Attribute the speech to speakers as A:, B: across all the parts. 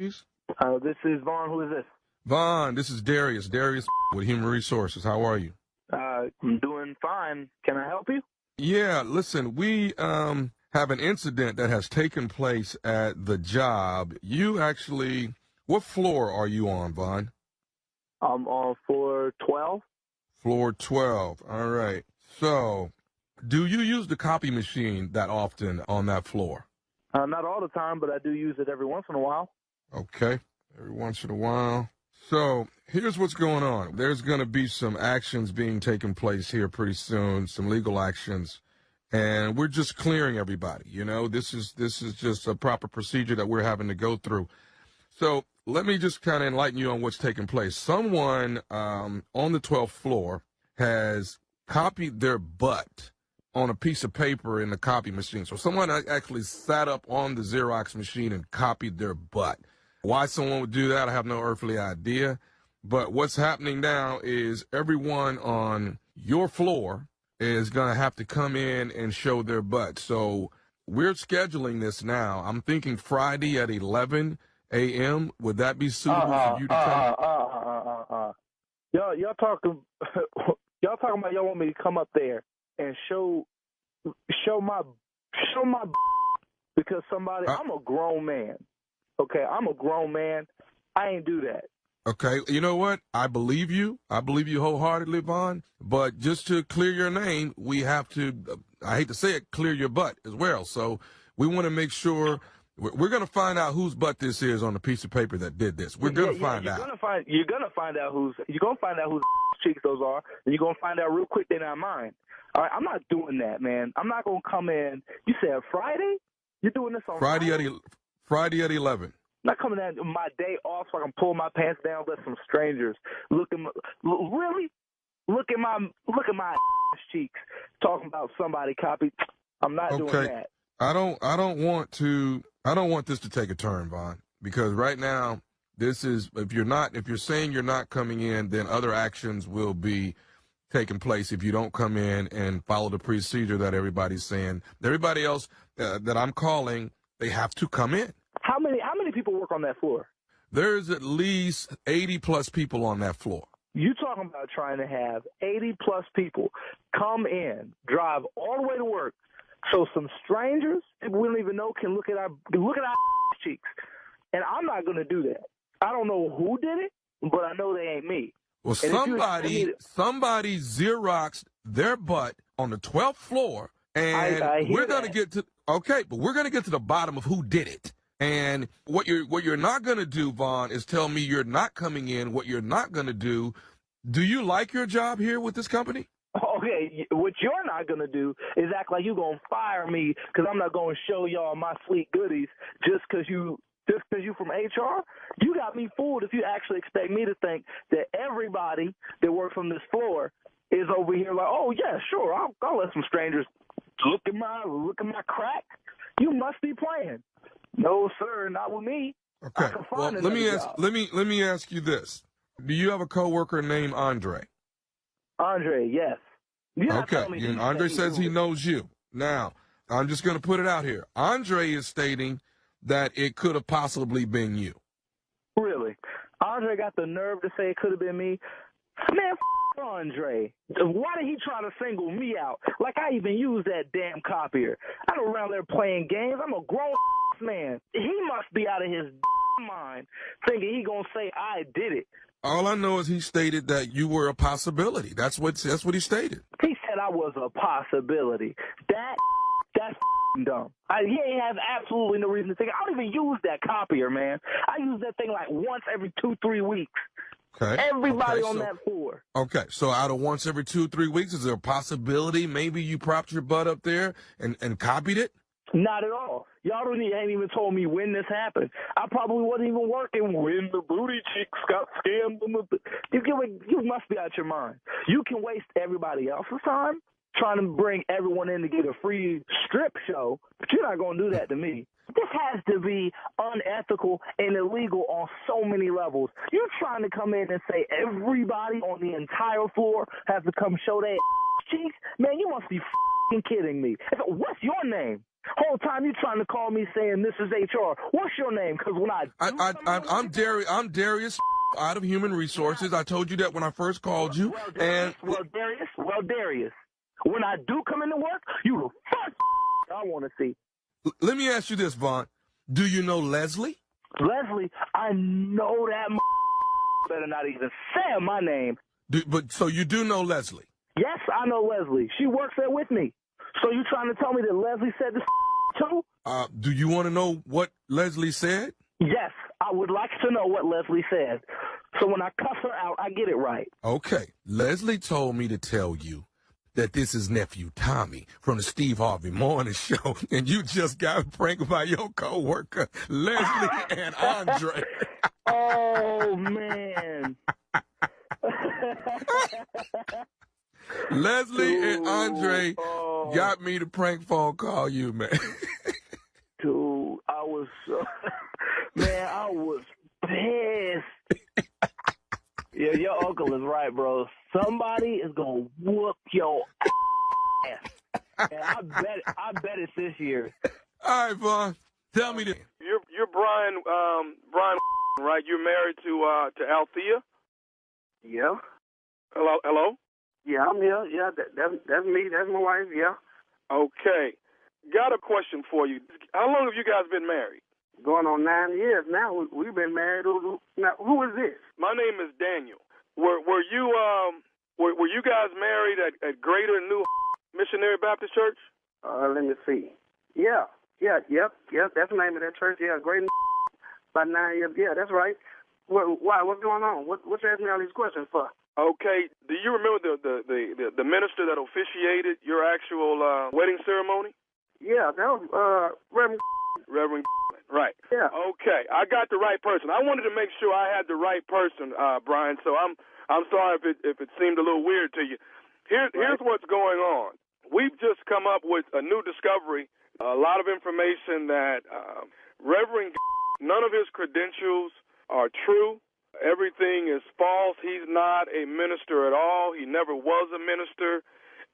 A: please?
B: This is Vaughn. Who is this?
A: Vaughn, this is Darius. Darius with Human Resources. How are you?
B: I'm doing fine. Can I help you?
A: Yeah, listen, we have an incident that has taken place at the job. You actually, what floor are you on, Vaughn?
B: I'm on floor 12.
A: Floor 12. All right. So, do you use the copy machine that often on that floor?
B: Not all the time, but I do use it every once in a while.
A: Okay. Every once in a while. So here's what's going on. There's going to be some actions being taken place here pretty soon, some legal actions, and we're just clearing everybody. You know, this is just a proper procedure that we're having to go through. So let me just kind of enlighten you on what's taking place. Someone on the 12th floor has copied their butt on a piece of paper in the copy machine. So someone actually sat up on the Xerox machine and copied their butt. Why someone would do that, I have no earthly idea. But what's happening now is everyone on your floor is going to have to come in and show their butt. So we're scheduling this now. I'm thinking Friday at 11 a.m. Would that be suitable for you to come?
B: Y'all talking about y'all want me to come up there and show my because somebody. I'm a grown man. Okay, I'm a grown man. I ain't do that.
A: Okay, you know what? I believe you. I believe you wholeheartedly, Vaughn. But just to clear your name, we have to, I hate to say it, clear your butt as well. So we want to make sure, we're going to find out whose butt this is on the piece of paper that did this. We're going to find out.
B: You're gonna find out whose cheeks those are, and you're gonna find out real quick they're not mine. All right, I'm not doing that, man. I'm not gonna come in. You said Friday? You're doing this on Friday?
A: Friday at 11.
B: Not coming at my day off so I can pull my pants down, let some strangers look at my cheeks, talking about somebody copied. I'm not doing that.
A: I don't want this to take a turn, Vaughn, because right now this is, if you're saying you're not coming in, then other actions will be taking place if you don't come in and follow the procedure that everybody's saying. Everybody else that I'm calling, they have to come in.
B: How many people work on that floor?
A: There's at least 80 plus people on that floor.
B: You talking about trying to have 80 plus people come in, drive all the way to work, so some strangers we don't even know can look at our cheeks, and I'm not going to do that. I don't know who did it, but I know they ain't me.
A: Well, somebody Xeroxed their butt on the 12th floor, and we're going to get to the bottom of who did it. And what you're not going to do, Vaughn, is tell me you're not coming in. What you're not going to do you like your job here with this company?
B: Okay, what you're not going to do is act like you're going to fire me because I'm not going to show y'all my sweet goodies just because you from HR. You got me fooled if you actually expect me to think that everybody that works on this floor is over here like, oh, yeah, sure, I'll let some strangers look at my crack. You must be playing. No, sir, not with me.
A: Okay. Well, let me ask you this. Do you have a coworker named Andre?
B: Andre, yes.
A: Okay. Andre says he knows you. Now, I'm just going to put it out here. Andre is stating that it could have possibly been you.
B: Really? Andre got the nerve to say it could have been me? Man, Andre. Why did he try to single me out? Like I even use that damn copier. I don't around there playing games. I'm a grown man. He must be out of his mind thinking he gonna say I did it.
A: All I know is he stated that you were a possibility. That's what he stated.
B: He said I was a possibility. That's dumb. He ain't have absolutely no reason to think. I don't even use that copier, man. I use that thing like once every 2-3 weeks.
A: Okay.
B: Everybody on that floor.
A: Okay, so out of once every 2-3 weeks, is there a possibility maybe you propped your butt up there and copied it?
B: Not at all. Y'all ain't even told me when this happened. I probably wasn't even working when the booty chicks got scammed. You must be out your mind. You can waste everybody else's time trying to bring everyone in to get a free strip show, but you're not going to do that to me. This has to be unethical and illegal on so many levels. You're trying to come in and say everybody on the entire floor has to come show their cheeks? Man, you must be kidding me. What's your name? Whole time you trying to call me saying this is HR. What's your name? Because when
A: I'm Darius out of Human Resources. I told you that when I first called you.
B: Darius, when I do come into work, you the first I want to see.
A: Let me ask you this, Vaughn. Do you know Leslie?
B: Leslie, I know that better not even say my name.
A: So you do know Leslie?
B: Yes, I know Leslie. She works there with me. So you trying to tell me that Leslie said this too?
A: Do you want to know what Leslie said?
B: Yes, I would like to know what Leslie said. So when I cuss her out, I get it right.
A: Okay. Leslie told me to tell you that this is Nephew Tommy from the Steve Harvey Morning Show, and you just got pranked by your coworker, Leslie and Andre.
B: Oh, man.
A: Leslie and Andre got me to prank phone call you, man.
B: Dude, I was pissed. Yeah, your uncle is right, bro. Somebody is gonna whoop your ass. And I bet it's this year.
A: All right, Vaughn. Tell me this.
C: You're Brian, right? You're married to Althea?
D: Yeah.
C: Hello?
D: Yeah, I'm here. Yeah, that's me. That's my wife. Yeah.
C: Okay. Got a question for you. How long have you guys been married?
D: Going on 9 years now. We've been married. Now, who is this?
C: My name is Daniel. Were you guys married at Greater New Missionary Baptist Church?
D: Let me see. Yeah. Yep. That's the name of that church. Yeah, Great. About 9 years. Yeah, that's right. Why? What's going on? What you asking me all these questions for?
C: Okay. Do you remember the minister that officiated your actual wedding ceremony?
D: Yeah, that was Reverend.
C: Right.
D: Yeah.
C: Okay. I got the right person. I wanted to make sure I had the right person, Brian. So I'm sorry if it seemed a little weird to you. Here's what's going on. We've just come up with a new discovery. A lot of information that Reverend, none of his credentials are true. Everything is false. He's not a minister at all. He never was a minister.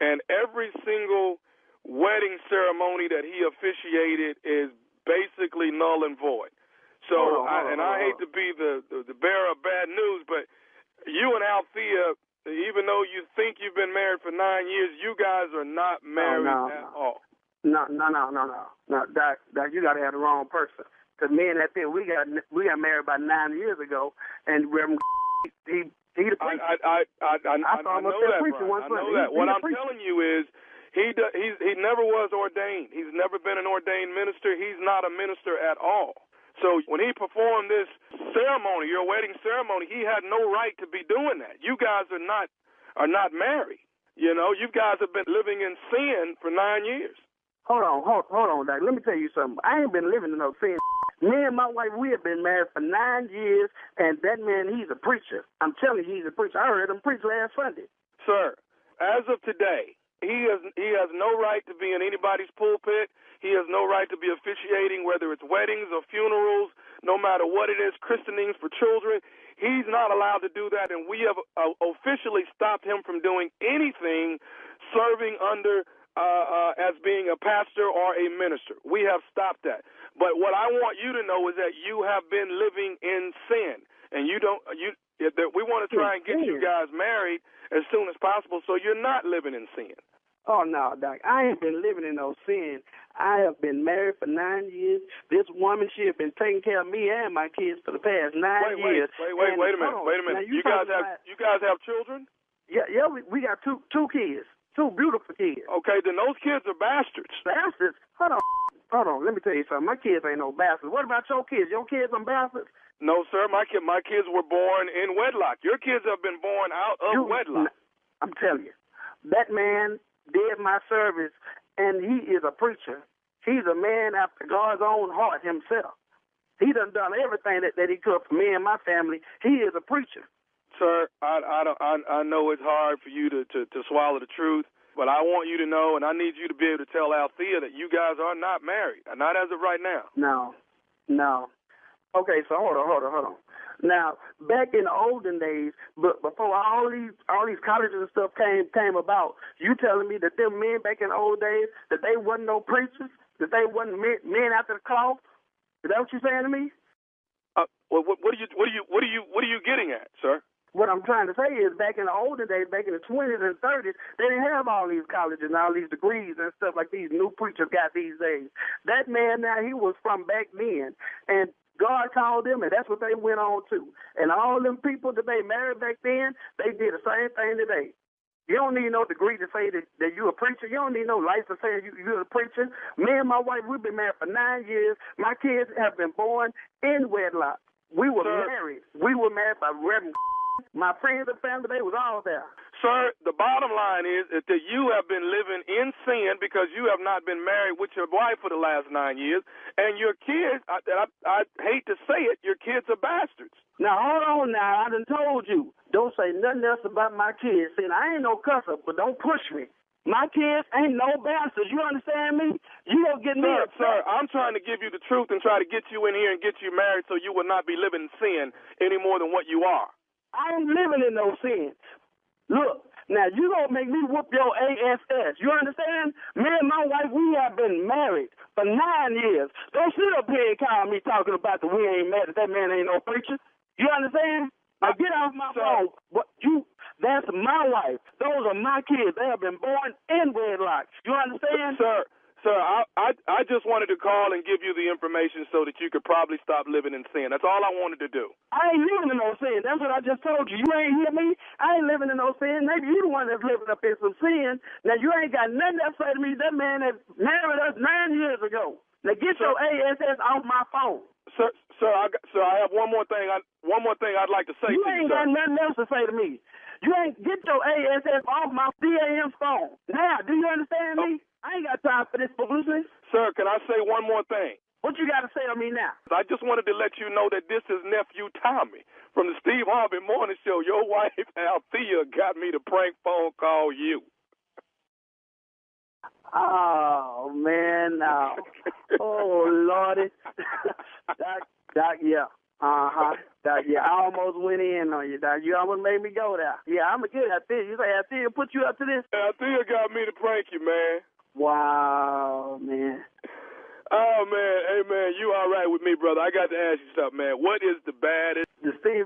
C: And every single wedding ceremony that he officiated is basically null and void. So, I hate to be the bearer of bad news, but you and Althea, even though you think you've been married for 9 years, you guys are not married at all.
D: No. Doc, you got to have the wrong person. Because me and Althea, we got married about 9 years ago, and Reverend he the preacher. I
C: know that, Brian. I know that. What I'm telling you is, he never was ordained. He's never been an ordained minister. He's not a minister at all. So when he performed this ceremony, your wedding ceremony, he had no right to be doing that. You guys are not married. You know, you guys have been living in sin for 9 years.
D: Hold on, Doc. Let me tell you something. I ain't been living in no sin. Me and my wife, we have been married for 9 years, and that man, he's a preacher. I'm telling you, he's a preacher. I heard him preach last Sunday.
C: Sir, as of today, he has no right to be in anybody's pulpit. He has no right to be officiating, whether it's weddings or funerals, no matter what it is, christenings for children. He's not allowed to do that, and we have officially stopped him from doing anything serving under as being a pastor or a minister. We have stopped that. But what I want you to know is that you have been living in sin, and we want to try and get you guys married as soon as possible so you're not living in sin.
D: Oh, no, Doc. I ain't been living in no sin. I have been married for 9 years. This woman, she has been taking care of me and my kids for the past 9 years.
C: Wait a minute. You guys have children?
D: Yeah, we got two kids, two beautiful kids.
C: Okay, then those kids are bastards.
D: Bastards? Hold on. Let me tell you something. My kids ain't no bastards. What about your kids? Your kids are bastards?
C: No, sir. My kids were born in wedlock. Your kids have been born out of wedlock.
D: I'm telling you, that man did my service, and he is a preacher. He's a man after God's own heart himself. He done everything that he could for me and my family. He is a preacher.
C: Sir, I know it's hard for you to swallow the truth, but I want you to know, and I need you to be able to tell Althea that you guys are not married, not as of right now.
D: No. Okay, so hold on. Now, back in the olden days, before all these colleges and stuff came about, you telling me that them men back in the old days, that they wasn't no preachers? That they wasn't men after the cloth? Is that what you're saying to me?
C: Well, what are you getting at, sir?
D: What I'm trying to say is back in the older days, back in the 20s and 30s, they didn't have all these colleges and all these degrees and stuff like these new preachers got these days. That man now, he was from back then, and God called them, and that's what they went on to. And all them people that they married back then, they did the same thing today. You don't need no degree to say that you're a preacher. You don't need no license to say you're a preacher. Me and my wife, we've been married for 9 years. My kids have been born in wedlock. We were married. We were married by Reverend. My friends and family, they was all there.
C: Sir, the bottom line is that you have been living in sin because you have not been married with your wife for the last 9 years, and your kids, I hate to say it, your kids are bastards.
D: Now, hold on now. I done told you. Don't say nothing else about my kids. See, I ain't no cusser, but don't push me. My kids ain't no bastards. You understand me? You don't get me upset.
C: Sir, I'm trying to give you the truth and try to get you in here and get you married so you will not be living in sin any more than what you are.
D: I ain't living in no sin. Look, now you gonna make me whoop your ASS. You understand? Me and my wife, we have been married for 9 years. Don't sit up here and call me talking about that we ain't married. That man ain't no preacher. You understand? Now get off my phone. That's my wife. Those are my kids. They have been born in wedlock. You understand?
C: Sir, I just wanted to call and give you the information so that you could probably stop living in sin. That's all I wanted to do.
D: I ain't living in no sin. That's what I just told you. You ain't hear me? I ain't living in no sin. Maybe you the one that's living up in some sin. Now, you ain't got nothing to say to me. That man that married us 9 years ago. Now, get your ASS off my phone.
C: Sir, I have one more thing. I'd like to say to you,
D: You ain't got nothing else to say to me. You ain't get your ASS off my DAM phone. Now, do you understand me? I ain't got time for this foolishness.
C: Sir, can I say one more thing?
D: What you got to say to me now?
C: I just wanted to let you know that this is Nephew Tommy from the Steve Harvey Morning Show. Your wife, Althea, got me to prank phone call you.
D: Oh, man, no. Oh, Lordy. Doc, yeah. Doc, yeah, I almost went in on you, Doc. You almost made me go there. Yeah, I'm a good Althea. You say Althea put you up to this?
C: Althea got me to prank you, man.
D: Wow, man.
C: Oh, man. Hey, man, you all right with me, brother? I got to ask you something, man. What is the baddest?
D: The Steve